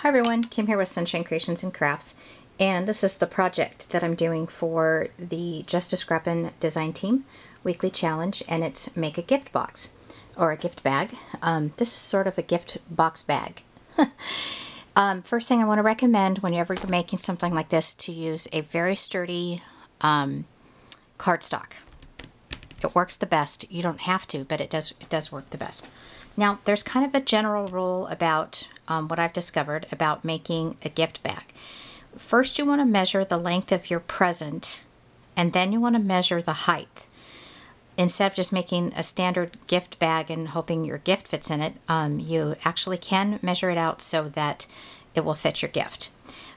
Hi everyone, Kim here with Sunshine Creations and Crafts, and this is the project that I'm doing for the Just a Scrappin design team weekly challenge, and it's make a gift box or a gift bag. This is sort of a gift box bag. First thing I want to recommend whenever you're making something like this to use a very sturdy cardstock. It works the best. You don't have to, but it does work the best. Now, there's kind of a general rule about what I've discovered about making a gift bag. First, you want to measure the length of your present, and then you want to measure the height. Instead of just making a standard gift bag and hoping your gift fits in it, you actually can measure it out so that it will fit your gift.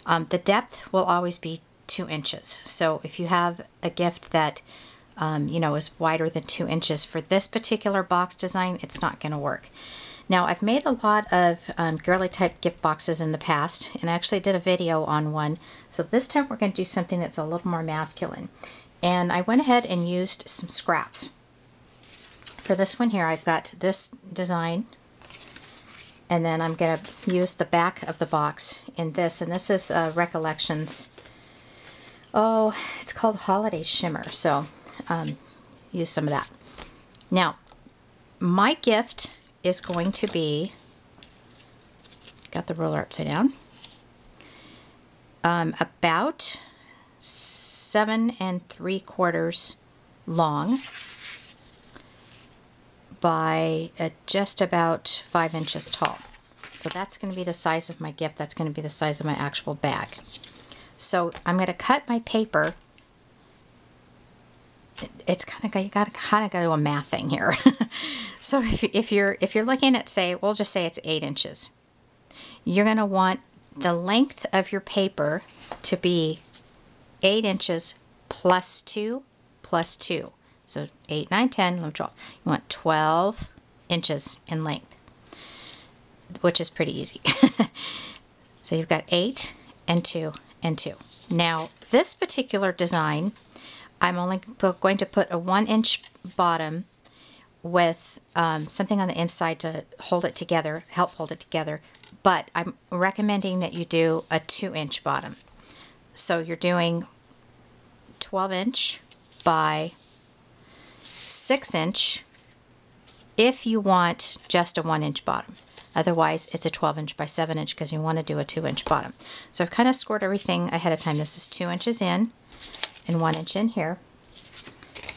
The depth will always be 2 inches. So if you have a gift that is wider than 2 inches for this particular box design, it's not going to work. Now, I've made a lot of girly type gift boxes in the past, and I actually did a video on one. So this time we're going to do something that's a little more masculine. And I went ahead and used some scraps. For this one here, I've got this design, and then I'm going to use the back of the box in this, and this is Recollections. Oh, it's called Holiday Shimmer. So use some of that. Now, my gift is going to be, got the ruler upside down, about 7 3/4 long by just about 5 inches tall. So that's going to be the size of my gift. That's going to be the size of my actual bag. So I'm going to cut my paper. It's kind of, you got to do a math thing here. So if you're looking at, say, we'll just say it's 8 inches. You're going to want the length of your paper to be 8 inches plus 2 plus 2. So 8, 9, 10, 11, 12. You want 12 inches in length, which is pretty easy. So you've got 8 and 2 and 2. Now, this particular design, I'm only going to put a 1-inch bottom with something on the inside to hold it together, help hold it together. But I'm recommending that you do a 2-inch bottom. So you're doing 12-inch by 6-inch if you want just a 1-inch bottom. Otherwise, it's a 12-inch by 7-inch because you want to do a 2-inch bottom. So I've kind of scored everything ahead of time. This is 2 inches in and 1 inch in here.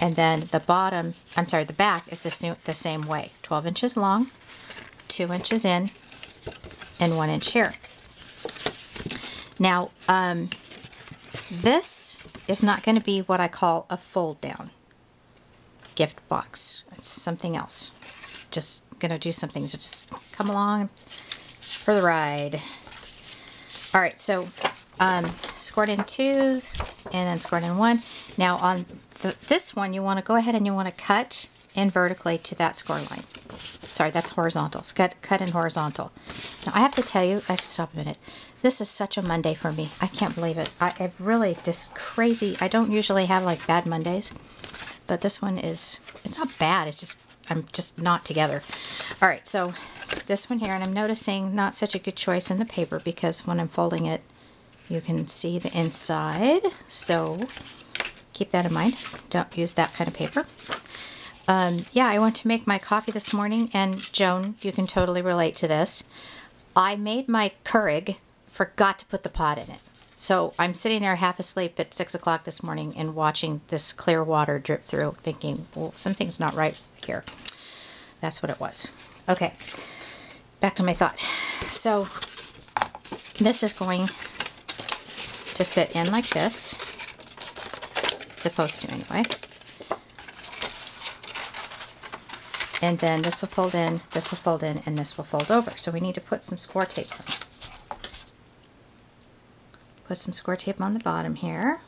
And then the bottom, the back is the same way. 12 inches long, 2 inches in, and 1 inch here. Now, this is not going to be what I call a fold down gift box. It's something else. Just going to do something, so just come along for the ride. All right, so scored in 2 and then scored in 1. Now on this one, you want to go ahead and you want to cut in vertically to that score line. Sorry, that's horizontal. So cut in horizontal. Now I have to tell you, I have to stop a minute. This is such a Monday for me. I can't believe it. I really just crazy. I don't usually have like bad Mondays, but this one is, it's not bad. It's just, I'm just not together. All right, so this one here, and I'm noticing not such a good choice in the paper because when I'm folding it, you can see the inside. So keep that in mind. Don't use that kind of paper. Yeah, I went to make my coffee this morning, and Joan, you can totally relate to this. I made my Keurig, forgot to put the pot in it. So I'm sitting there half asleep at 6 o'clock this morning and watching this clear water drip through, thinking, well, something's not right here. That's what it was. Okay, back to my thought. So this is going to fit in like this. It's supposed to anyway. And then this will fold in, this will fold in, and this will fold over. So we need to put some score tape on. Put some score tape on the bottom here.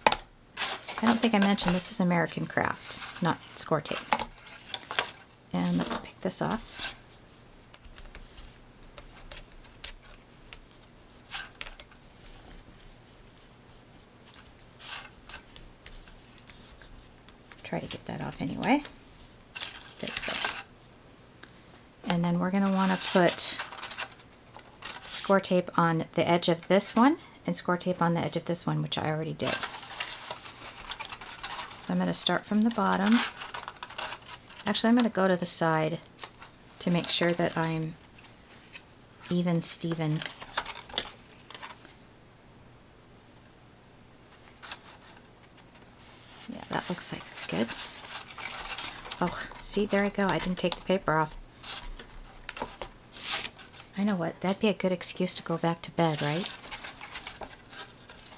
I don't think I mentioned this is American Crafts, not score tape. And let's pick this off. Try to get that off anyway. And then we're going to want to put score tape on the edge of this one and score tape on the edge of this one, which I already did. So I'm going to start from the bottom. Actually, I'm going to go to the side to make sure that I'm even Steven. Yeah, that looks like it's good. Oh, see, there I go. I didn't take the paper off. I know what, that'd be a good excuse to go back to bed, right?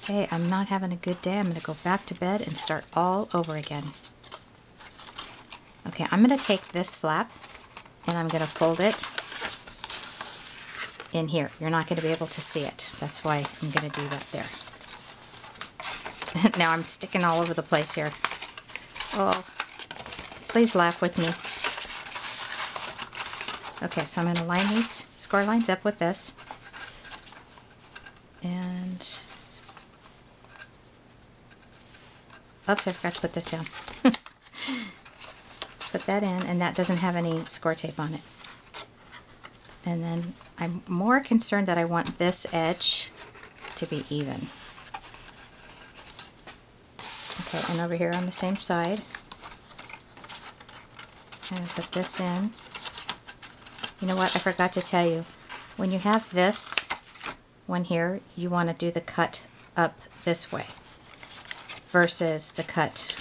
Hey, I'm not having a good day. I'm going to go back to bed and start all over again. Okay, I'm going to take this flap and I'm going to fold it in here. You're not going to be able to see it. That's why I'm going to do that there. Now I'm sticking all over the place here. Oh, please laugh with me. Okay, so I'm going to line these score lines up with this. And, oops, I forgot to put this down. Put that in, and that doesn't have any score tape on it. And then I'm more concerned that I want this edge to be even. Okay, and over here on the same side, I'm going to put this in. You know what, I forgot to tell you, when you have this one here, you want to do the cut up this way versus the cut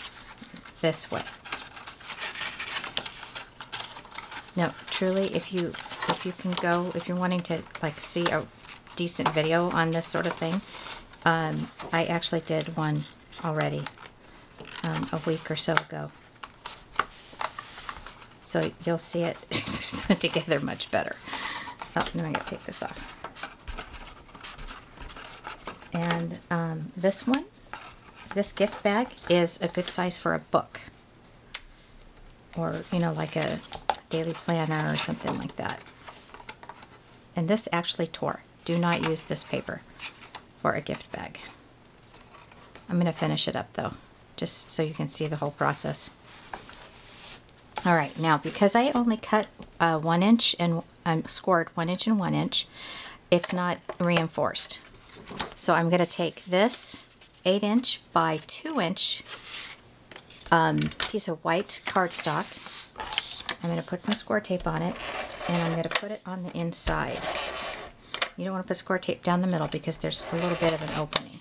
this way. No, truly, if you can go, if you're wanting to like see a decent video on this sort of thing, I actually did one already a week or so ago. So you'll see it put together much better. Oh, now I gotta take this off. And this one, this gift bag is a good size for a book. Or, you know, like a daily planner or something like that. And this actually tore. Do not use this paper for a gift bag. I'm going to finish it up though, just so you can see the whole process. Alright, now because I only cut 1 inch and scored 1 inch and 1 inch, it's not reinforced. So I'm going to take this 8-inch by 2-inch piece of white cardstock. I'm going to put some score tape on it, and I'm going to put it on the inside. You don't want to put score tape down the middle because there's a little bit of an opening.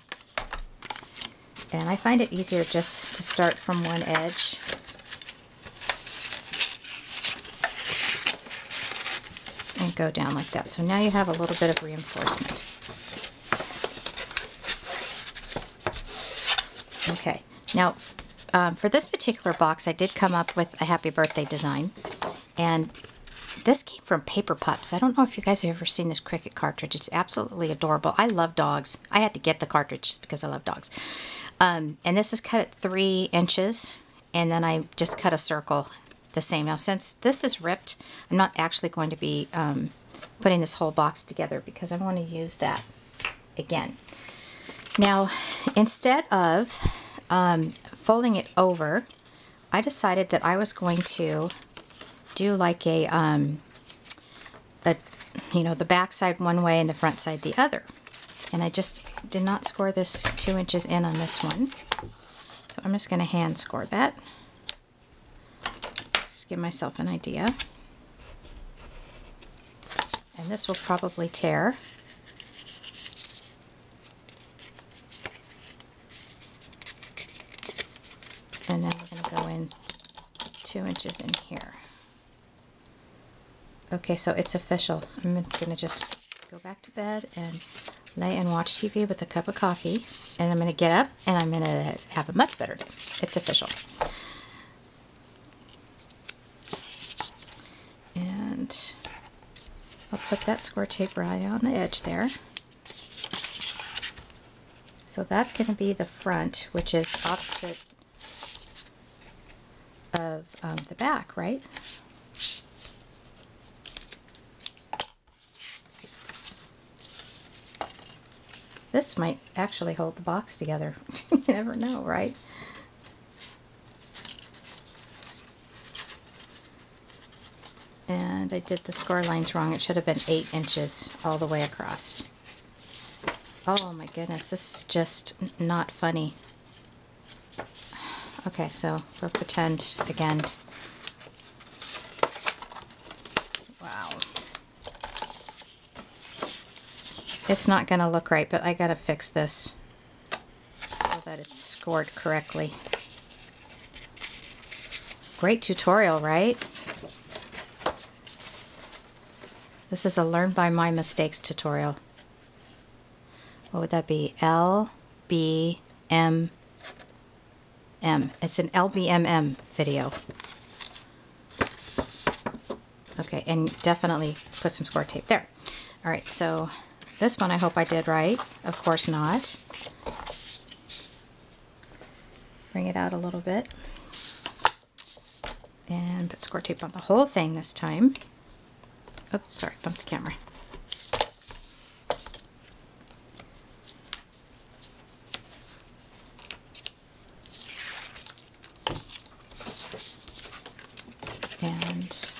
And I find it easier just to start from one edge. And go down like that. So now you have a little bit of reinforcement. Okay, now for this particular box I did come up with a happy birthday design, and this came from Paper Pups. I don't know if you guys have ever seen this Cricut cartridge. It's absolutely adorable. I love dogs. I had to get the cartridge just because I love dogs. And this is cut at 3 inches, and then I just cut a circle the same. Now since this is ripped, I'm not actually going to be putting this whole box together because I want to use that again. Now instead of folding it over, I decided that I was going to do like a you know, the back side one way and the front side the other. And I just did not score this 2 inches in on this one. So I'm just going to hand score that. Just give myself an idea. And this will probably tear. And then we're going to go in 2 inches in here. Okay, so it's official. I'm going to just go back to bed and lay and watch TV with a cup of coffee. And I'm going to get up and I'm going to have a much better day. It's official. And I'll put that score tape right on the edge there. So that's going to be the front, which is opposite of the back, right? This might actually hold the box together. You never know, right? And I did the score lines wrong. It should have been 8 inches all the way across. Oh my goodness, this is just not funny. Okay, so we'll pretend again. Wow. It's not going to look right, but I got to fix this so that it's scored correctly. Great tutorial, right? This is a learn by my mistakes tutorial. What would that be? LBMM. It's an LBMM video. Okay, and definitely put some score tape there. All right, so this one I hope I did right. Of course not. Bring it out a little bit. And put score tape on the whole thing this time. Oops, sorry, bumped the camera. And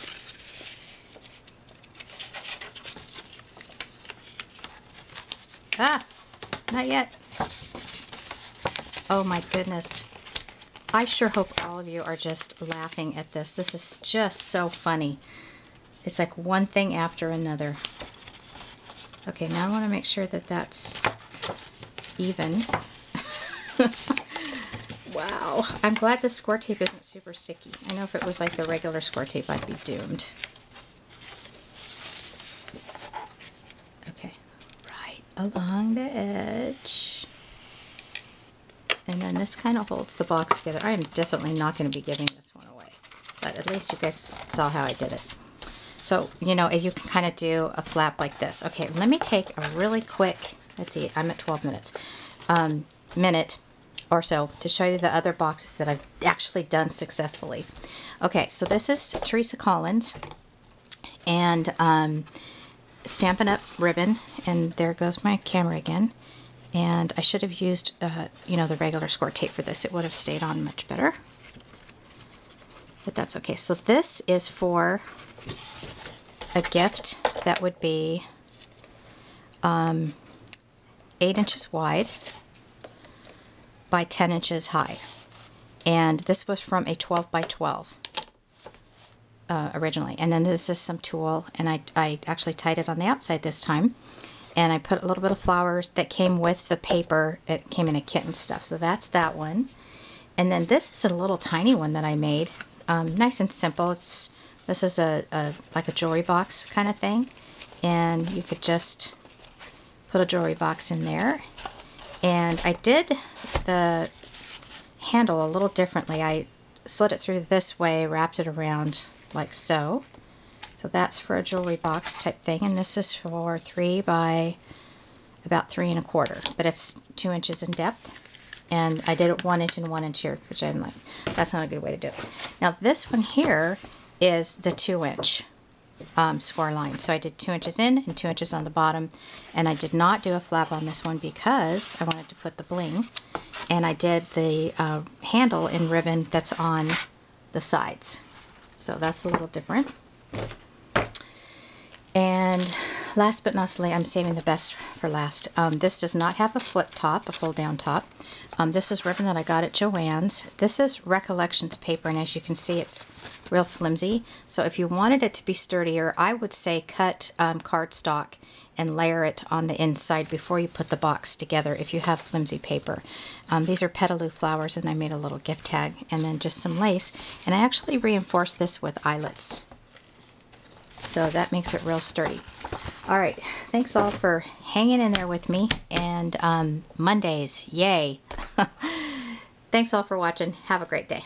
not yet. Oh my goodness. I sure hope all of you are just laughing at this. This is just so funny. It's like one thing after another. Okay, now I want to make sure that that's even. Wow. I'm glad the score tape isn't super sticky. I know if it was like the regular score tape, I'd be doomed. Okay, right along the edge. And then this kind of holds the box together. I am definitely not going to be giving this one away. But at least you guys saw how I did it. So, you know, you can kind of do a flap like this. Okay, let me take a really quick, let's see, I'm at 12 minutes, minute or so to show you the other boxes that I've actually done successfully. Okay, so this is Teresa Collins and Stampin' Up! Ribbon, and there goes my camera again. And I should have used, you know, the regular score tape for this. It would have stayed on much better. But that's okay. So this is for a gift that would be 8 inches wide by 10 inches high. And this was from a 12 by 12 originally. And then this is some tulle, and I actually tied it on the outside this time. And I put a little bit of flowers that came with the paper. It came in a kit and stuff. So that's that one. And then this is a little tiny one that I made. Nice and simple. This is like a jewelry box kind of thing. And you could just put a jewelry box in there. And I did the handle a little differently. I slid it through this way, wrapped it around like so. So that's for a jewelry box type thing, and this is for 3 by about 3 1/4, but it's 2 inches in depth. And I did it 1 inch and 1 inch here, which I'm like, that's not a good way to do it. Now this one here is the 2 inch score line. So I did 2 inches in and 2 inches on the bottom, and I did not do a flap on this one because I wanted to put the bling. And I did the handle in ribbon that's on the sides. So that's a little different. And last but not least, I'm saving the best for last. This does not have a flip top, a fold down top. This is ribbon that I got at Joann's. This is Recollections paper, and as you can see, it's real flimsy. So if you wanted it to be sturdier, I would say cut cardstock and layer it on the inside before you put the box together if you have flimsy paper. These are petaloo flowers, and I made a little gift tag, and then just some lace. And I actually reinforced this with eyelets. So that makes it real sturdy. All right, thanks all for hanging in there with me. And Mondays, yay. Thanks all for watching. Have a great day.